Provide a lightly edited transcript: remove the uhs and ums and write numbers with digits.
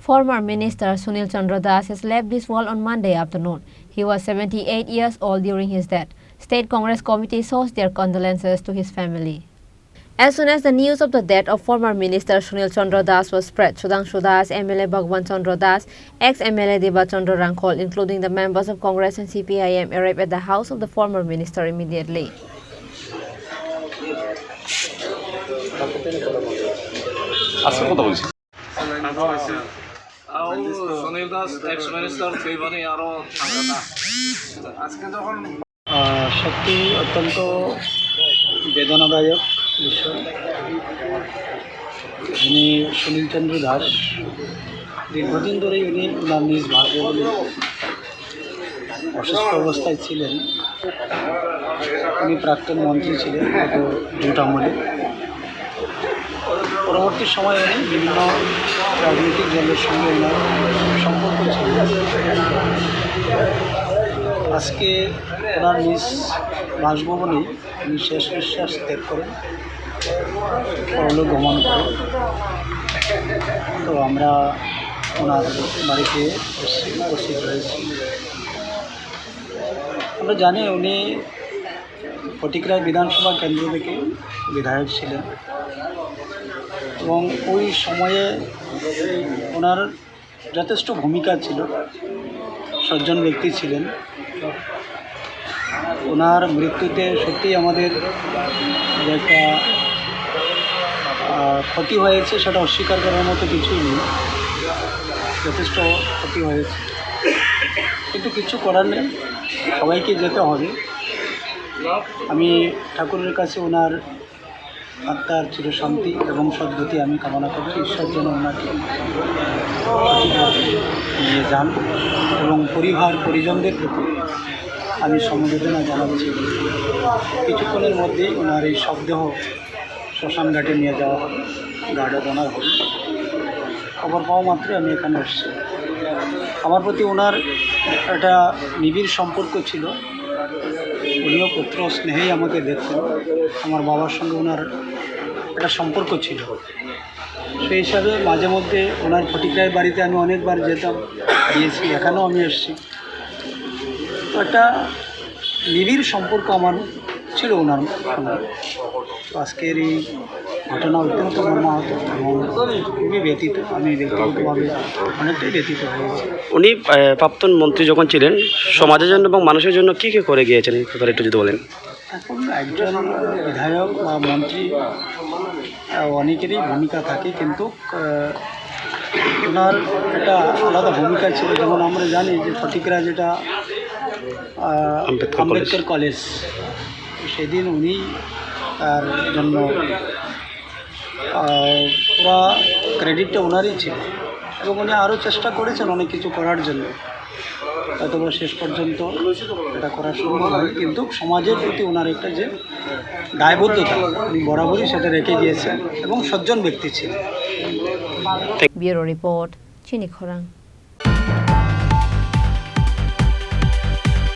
Former Minister Sunil Chandra has left this world on Monday afternoon. He was 78 years old during his death. State Congress committee shows their condolences to his family. As soon as the news of the death of former Minister Sunil Chandra was spread, Sudhanshu Das, MLA Bhagwan Chandra Das, ex-MLA Deba Chandra Rangkol, including the members of Congress and CPIM, arrived at the house of the former minister immediately. Sunil Das, ex-minister, ফেভারে আরো ঠান্ডা আজকে যখন সত্যি অত্যন্ত বেদনাদায়ক বিষয়। উনি সুনীল চন্দ্র দাস দীর্ঘদিন ধরেই উনি ওনার নিজ বাসভবনে অসুস্থ অবস্থায় ছিলেন। উনি প্রাক্তন মন্ত্রী ছিলেন গত জোট আমলে। পরবর্তী সময়ে উনি বিভিন্ন রাজনৈতিক দলের সঙ্গে ওনার সম্পর্ক ছিল। আজকে ওনার নিজ বাসভবনেই উনি শেষ নিঃশ্বাস ত্যাগ করেন, পরলোক গমন করেন। তো আমরা ওনার বাড়িতে উপস্থিত হয়েছি। আমরা জানি উনি ফটিকরায় বিধানসভা কেন্দ্র থেকে বিধায়ক ছিলেন এবং ওই সময়ে ওনার যথেষ্ট ভূমিকা ছিল, সজ্জন ব্যক্তি ছিলেন। ওনার মৃত্যুতে সত্যিই আমাদের যে একটা ক্ষতি হয়েছে সেটা অস্বীকার করার মতো কিছুই নেই, যথেষ্ট ক্ষতি হয়েছে, কিন্তু কিছু করার নেই, সবাইকে যেতে হবে। আমি ঠাকুরের কাছে ওনার আত্মার চিরশান্তি এবং সদ্গতি আমি কামনা করছি। ঈশ্বর যেন ওনাকে সঠিকভাবে নিয়ে যান এবং পরিজনদের প্রতি আমি সমবেদনা জানাচ্ছি। কিছুক্ষণের মধ্যেই ওনার এই শবদেহ শ্মশান ঘাটে নিয়ে যাওয়া হবে, গার্ডে ওনার হবে। খবর পাওয়া মাত্রই আমি এখানে এসেছি। আমার প্রতি ওনার একটা নিবিড় সম্পর্ক ছিল। উনিও পুত্র স্নেহেই আমাকে দেখতেন। আমার বাবার সঙ্গে ওনার একটা সম্পর্ক ছিল। সেই হিসাবে মাঝে মধ্যে ওনার ফটিকরায় বাড়িতে আমি অনেকবার যেতাম, গিয়েছি, এখানেও আমি এসেছি। তো একটা নিবিড় সম্পর্ক আমার ছিল ওনার সঙ্গে। তো আজকের এই ঘটনা অত্যন্ত মর্মাহত এবং খুবই ব্যথিত। আমি ব্যক্তিগতভাবে অনেকটাই ব্যথিত হয়েছি। উনি প্রাক্তন মন্ত্রী যখন ছিলেন সমাজের জন্য এবং মানুষের জন্য কী কী করে গিয়েছেন এই ব্যাপারে একটু যদি বলেন। এখন একজন বিধায়ক বা মন্ত্রী অনেকেরই ভূমিকা থাকে, কিন্তু ওনার একটা আলাদা ভূমিকা ছিল। যেমন আমরা জানি যে ফটিকরা যেটা আম্বেদকর কলেজ, সেদিন উনি তার জন্য পুরা ক্রেডিটটা ওনারই ছিল এবং উনি আরও চেষ্টা করেছেন অনেক কিছু করার জন্য, হয়তো শেষ পর্যন্ত এটা করা সম্ভব হয়। কিন্তু সমাজের প্রতি ওনার একটা যে দায়বদ্ধতা উনি বরাবরই সেটা রেখে গিয়েছেন এবং সজ্জন ব্যক্তি ছিলেন। ব্যুরো রিপোর্ট, চিনি খোরাং।